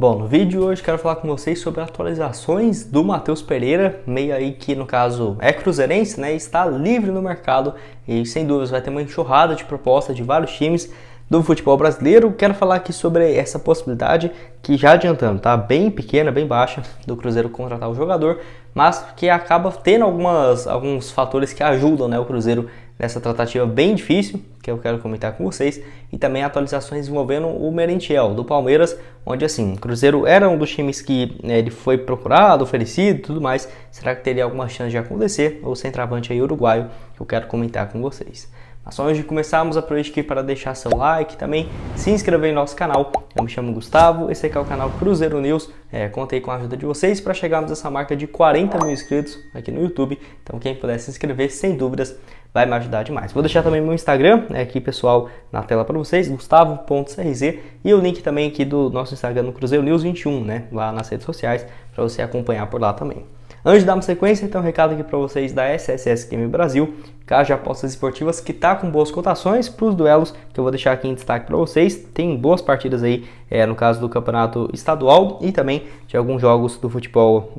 Bom, no vídeo de hoje quero falar com vocês sobre atualizações do Matheus Pereira, meio aí que no caso é cruzeirense, né? Está livre no mercado e sem dúvidas vai ter uma enxurrada de propostas de vários times do futebol brasileiro. Quero falar aqui sobre essa possibilidade que, já adiantando, tá bem pequena, bem baixa, do Cruzeiro contratar o jogador, mas que acaba tendo alguns fatores que ajudam, né, o Cruzeiro nessa tratativa bem difícil, que eu quero comentar com vocês, e também atualizações envolvendo o Merentiel, do Palmeiras, onde assim, o Cruzeiro era um dos times que ele foi procurado, oferecido e tudo mais. Será que teria alguma chance de acontecer? O centroavante aí uruguaio, que eu quero comentar com vocês. Mas só antes de começarmos, aproveite aqui para deixar seu like e também se inscrever em nosso canal. Eu me chamo Gustavo, esse aqui é o canal Cruzeiro News. Contei com a ajuda de vocês para chegarmos a essa marca de 40 mil inscritos aqui no YouTube. Então quem puder se inscrever, sem dúvidas, vai me ajudar demais. Vou deixar também meu Instagram aqui, pessoal, na tela para vocês, gustavo.crz, e o link também aqui do nosso Instagram no Cruzeiro News 21, né, lá nas redes sociais, para você acompanhar por lá também. Antes de dar uma sequência, então um recado aqui para vocês da SSS Game Brasil, casa de apostas esportivas que está com boas cotações para os duelos, que eu vou deixar aqui em destaque para vocês. Tem boas partidas aí, no caso do campeonato estadual e também de alguns jogos do futebol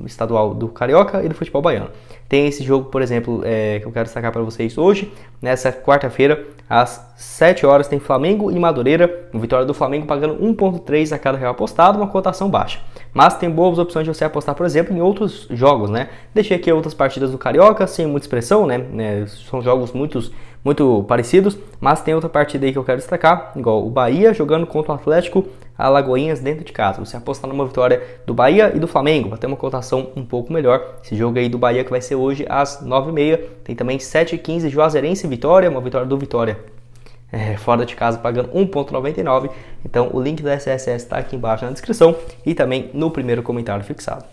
estadual do Carioca e do futebol baiano. Tem esse jogo, por exemplo, que eu quero destacar para vocês hoje, nessa quarta-feira, às 7 horas, tem Flamengo e Madureira, uma vitória do Flamengo pagando 1,3 a cada real apostado, uma cotação baixa. Mas tem boas opções de você apostar, por exemplo, em outros jogos, né? Deixei aqui outras partidas do Carioca, sem muita expressão, né? São jogos muito parecidos, mas tem outra partida aí que eu quero destacar, igual o Bahia jogando contra o Atlético Alagoinhas dentro de casa. Você apostar numa vitória do Bahia e do Flamengo, vai ter uma cotação um pouco melhor. Esse jogo aí do Bahia que vai ser hoje às 9h30. Tem também 7h15 Juazeirense e Vitória, uma vitória do Vitória fora de casa pagando 1,99. Então o link da SSS está aqui embaixo na descrição e também no primeiro comentário fixado.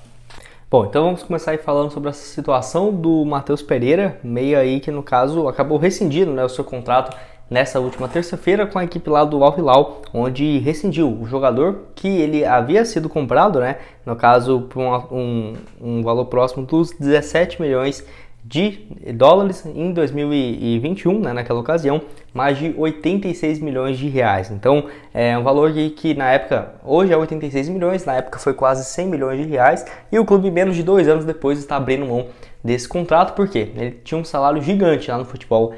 Bom, então vamos começar aí falando sobre essa situação do Matheus Pereira, meio aí que no caso acabou rescindindo, né, o seu contrato nessa última terça-feira com a equipe lá do Al Hilal, onde rescindiu o jogador que ele havia sido comprado, né, no caso por um valor próximo dos 17 milhões de dólares em 2021, né, naquela ocasião, mais de 86 milhões de reais. Então, é um valor que na época, hoje é 86 milhões, na época foi quase 100 milhões de reais, e o clube menos de 2 anos depois está abrindo mão desse contrato, porque ele tinha um salário gigante lá no futebol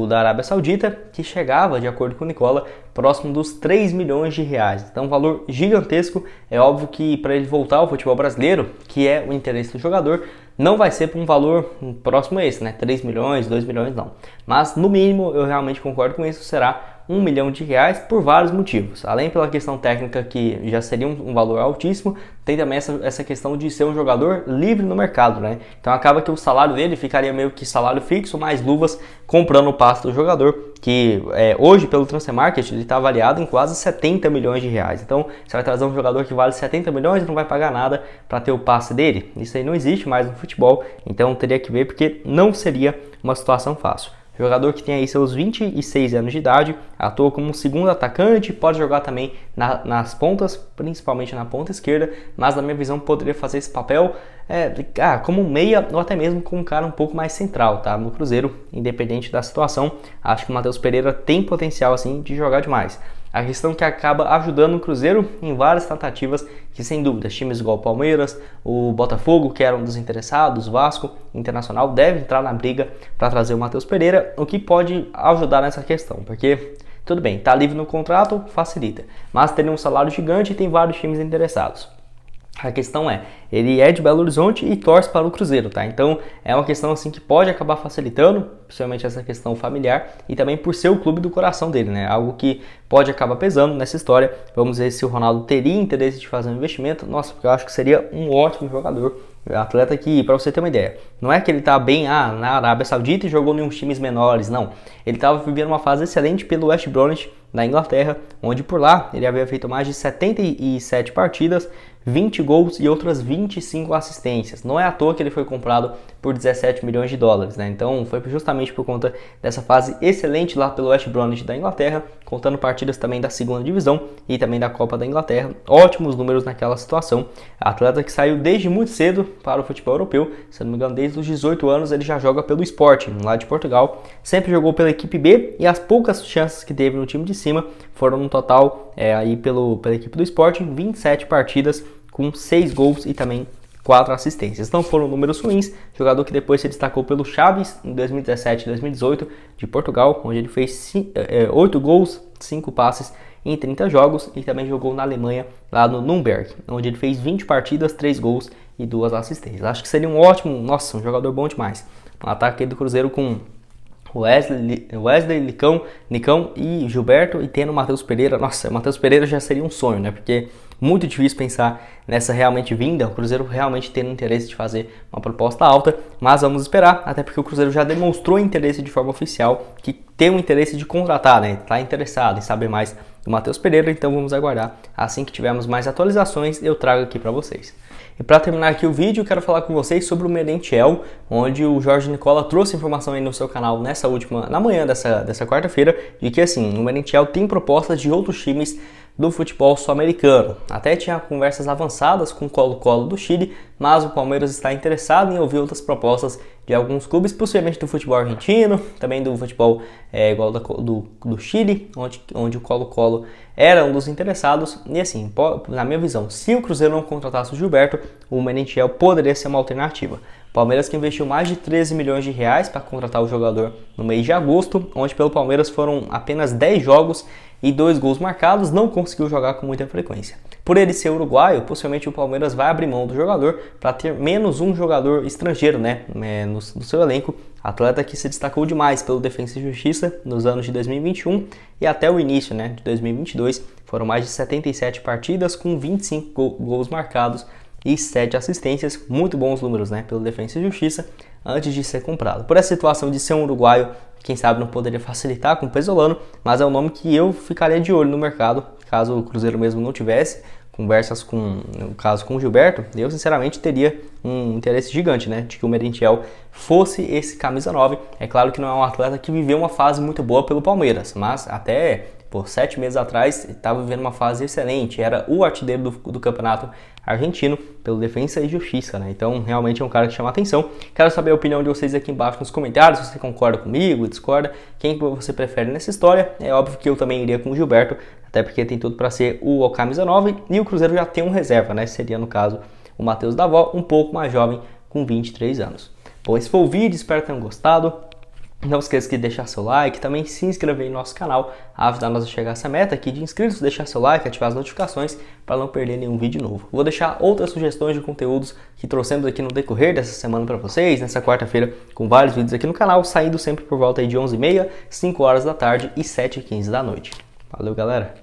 da Arábia Saudita, que chegava, de acordo com o Nicola, próximo dos 3 milhões de reais. Então, um valor gigantesco. É óbvio que para ele voltar ao futebol brasileiro, que é o interesse do jogador, não vai ser por um valor próximo a esse, né? 3 milhões, 2 milhões, não. Mas, no mínimo, eu realmente concordo com isso, será 1 milhão de reais por vários motivos. Além pela questão técnica, que já seria um valor altíssimo, tem também essa questão de ser um jogador livre no mercado, né? Então acaba que o salário dele ficaria meio que salário fixo, mais luvas comprando o passe do jogador, que hoje pelo Transfer Market ele está avaliado em quase 70 milhões de reais. Então você vai trazer um jogador que vale 70 milhões e não vai pagar nada para ter o passe dele? Isso aí não existe mais no futebol, então teria que ver, porque não seria uma situação fácil. Jogador que tem aí seus 26 anos de idade, atua como um segundo atacante, pode jogar também nas pontas, principalmente na ponta esquerda, mas na minha visão poderia fazer esse papel como um meia ou até mesmo como um cara um pouco mais central, tá? No Cruzeiro, independente da situação, acho que o Matheus Pereira tem potencial assim de jogar demais. A questão que acaba ajudando o Cruzeiro em várias tratativas que, sem dúvida, times igual o Palmeiras, o Botafogo, que eram dos interessados, Vasco, Internacional, deve entrar na briga para trazer o Matheus Pereira, o que pode ajudar nessa questão, porque tudo bem, tá livre no contrato, facilita, mas teria um salário gigante e tem vários times interessados. A questão ele é de Belo Horizonte e torce para o Cruzeiro, tá? Então é uma questão assim que pode acabar facilitando, principalmente essa questão familiar, e também por ser o clube do coração dele, né? Algo que pode acabar pesando nessa história. Vamos ver se o Ronaldo teria interesse de fazer um investimento. Nossa, porque eu acho que seria um ótimo jogador. Atleta que, para você ter uma ideia, não é que ele tá bem na Arábia Saudita e jogou em uns times menores, não. Ele estava vivendo uma fase excelente pelo West Bromwich, na Inglaterra, onde por lá ele havia feito mais de 77 partidas, 20 gols e outras 25 assistências. Não é à toa que ele foi comprado por 17 milhões de dólares, né? Então foi justamente por conta dessa fase excelente lá pelo West Bromwich da Inglaterra, contando partidas também da segunda divisão e também da Copa da Inglaterra. Ótimos números naquela situação. Atleta que saiu desde muito cedo para o futebol europeu, se não me engano, desde os 18 anos ele já joga pelo Sporting, lá de Portugal. Sempre jogou pela equipe B e as poucas chances que teve no time de cima. Foram no total, aí pela equipe do Sporting, 27 partidas com 6 gols e também 4 assistências. Não foram números ruins, jogador que depois se destacou pelo Chaves em 2017 e 2018 de Portugal, onde ele fez 8 gols, 5 passes em 30 jogos, e também jogou na Alemanha, lá no Nürnberg, onde ele fez 20 partidas, 3 gols e 2 assistências. Acho que seria um ótimo, nossa, um jogador bom demais. Um ataque do Cruzeiro com Wesley, Nicão e Gilberto, e tendo o Matheus Pereira. Nossa, o Matheus Pereira já seria um sonho, né? Porque muito difícil pensar nessa realmente vinda, o Cruzeiro realmente tendo interesse de fazer uma proposta alta, mas vamos esperar, até porque o Cruzeiro já demonstrou interesse de forma oficial, que tem o interesse de contratar, né? Tá interessado em saber mais do Matheus Pereira, então vamos aguardar. Assim que tivermos mais atualizações, eu trago aqui para vocês. E para terminar aqui o vídeo, eu quero falar com vocês sobre o Merentiel, onde o Jorge Nicola trouxe informação aí no seu canal na manhã dessa quarta-feira, de que assim, o Merentiel tem propostas de outros times do futebol sul-americano. Até tinha conversas avançadas com o Colo-Colo do Chile, mas o Palmeiras está interessado em ouvir outras propostas de alguns clubes, possivelmente do futebol argentino, também do futebol igual do Chile, onde o Colo-Colo era um dos interessados. E assim, na minha visão, se o Cruzeiro não contratasse o Gilberto, o Merentiel poderia ser uma alternativa. Palmeiras que investiu mais de 13 milhões de reais para contratar o jogador no mês de agosto, onde pelo Palmeiras foram apenas 10 jogos e 2 gols marcados, não conseguiu jogar com muita frequência. Por ele ser uruguaio, possivelmente o Palmeiras vai abrir mão do jogador para ter menos um jogador estrangeiro, né, no seu elenco. Atleta que se destacou demais pelo Defensa e Justiça nos anos de 2021 e até o início, né, de 2022. Foram mais de 77 partidas com 25 gols marcados e 7 assistências, muito bons números, né, pelo Defensa e Justiça, antes de ser comprado. Por essa situação de ser um uruguaio, quem sabe não poderia facilitar com o Pesolano, mas é um nome que eu ficaria de olho no mercado, caso o Cruzeiro mesmo não tivesse conversas no caso com o Gilberto. Eu sinceramente teria um interesse gigante, né, de que o Merentiel fosse esse camisa 9. É claro que não é um atleta que viveu uma fase muito boa pelo Palmeiras, mas até por 7 meses atrás estava vivendo uma fase excelente, era o artilheiro do campeonato argentino pelo Defensa e Justiça, né? Então realmente é um cara que chama atenção. Quero saber a opinião de vocês aqui embaixo nos comentários, se você concorda comigo, discorda, quem você prefere nessa história. É óbvio que eu também iria com o Gilberto, até porque tem tudo para ser o camisa 9, e o Cruzeiro já tem um reserva, né? Seria no caso o Matheus Davó, um pouco mais jovem, com 23 anos. Bom, esse foi o vídeo, espero que tenham gostado. Não esqueça de deixar seu like, também se inscrever no nosso canal, ajudar-nos a chegar a essa meta aqui de inscritos, deixar seu like, ativar as notificações para não perder nenhum vídeo novo. Vou deixar outras sugestões de conteúdos que trouxemos aqui no decorrer dessa semana para vocês, nessa quarta-feira, com vários vídeos aqui no canal, saindo sempre por volta aí de 11h30, 5 horas da tarde e 7h15 da noite. Valeu, galera!